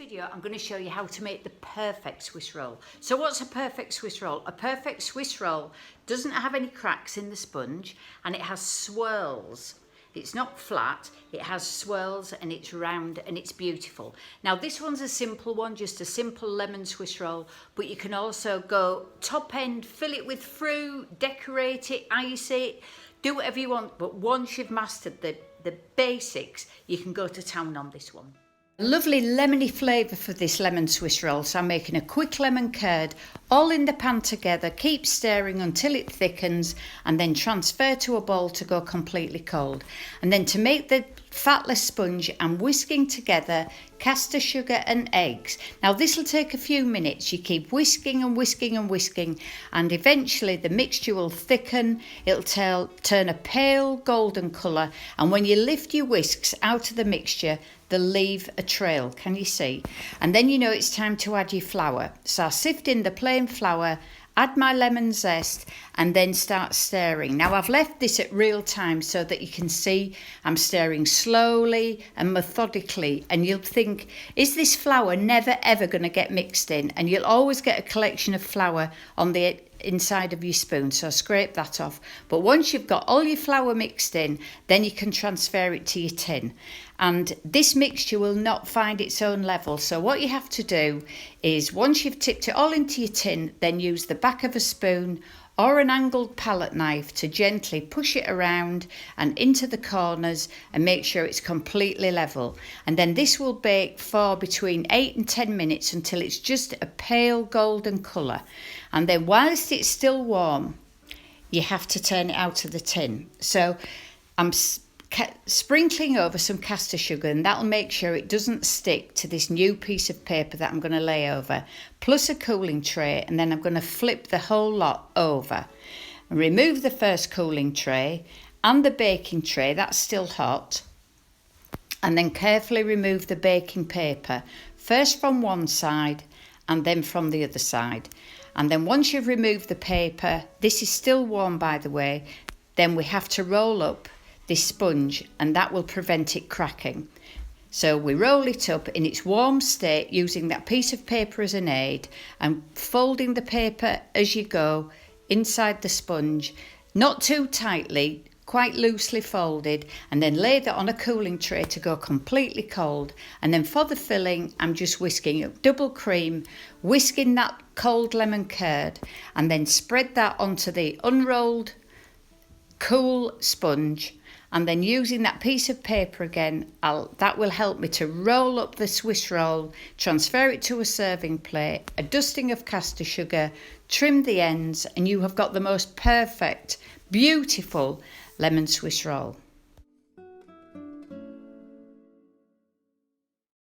video, I'm going to show you how to make the perfect Swiss roll. So what's a perfect Swiss roll? A perfect Swiss roll doesn't have any cracks in the sponge and it has swirls. It's not flat, it has swirls and it's round and it's beautiful. Now this one's a simple one, just a simple lemon Swiss roll, but you can also go top end, fill it with fruit, decorate it, ice it, do whatever you want. But once you've mastered the basics, you can go to town on this one. A lovely lemony flavour for this lemon Swiss roll, so I'm making a quick lemon curd all in the pan together. Keep stirring until it thickens and then transfer to a bowl to go completely cold. And then to make the fatless sponge, I'm whisking together caster sugar and eggs. Now this will take a few minutes. You keep whisking and whisking and whisking and eventually the mixture will thicken. It'll turn a pale golden colour, and when you lift your whisks out of the mixture, they'll leave a trail, can you see? And then you know it's time to add your flour. So I sift in the plain flour, add my lemon zest and then start stirring. Now I've left this at real time so that you can see I'm stirring slowly and methodically, and you'll think, is this flour never ever going to get mixed in? And you'll always get a collection of flour on the inside of your spoon, so scrape that off. But once you've got all your flour mixed in, then you can transfer it to your tin, and this mixture will not find its own level. So what you have to do is, once you've tipped it all into your tin, then use the back of a spoon or an angled palette knife to gently push it around and into the corners and make sure it's completely level. And then this will bake for between 8 and 10 minutes until it's just a pale golden colour. And then whilst it's still warm, you have to turn it out of the tin. So I'm sprinkling over some caster sugar, and that'll make sure it doesn't stick to this new piece of paper that I'm going to lay over, plus a cooling tray, and then I'm going to flip the whole lot over. Remove the first cooling tray and the baking tray, that's still hot, and then carefully remove the baking paper, first from one side and then from the other side. And then once you've removed the paper, this is still warm by the way, then we have to roll up this sponge, and that will prevent it cracking. So we roll it up in its warm state using that piece of paper as an aid, and folding the paper as you go inside the sponge, not too tightly, quite loosely folded, and then lay that on a cooling tray to go completely cold. And then for the filling, I'm just whisking up double cream, whisking that cold lemon curd, and then spread that onto the unrolled cool sponge. And then using that piece of paper again, that will help me to roll up the Swiss roll, transfer it to a serving plate, a dusting of caster sugar, trim the ends, and you have got the most perfect, beautiful lemon Swiss roll.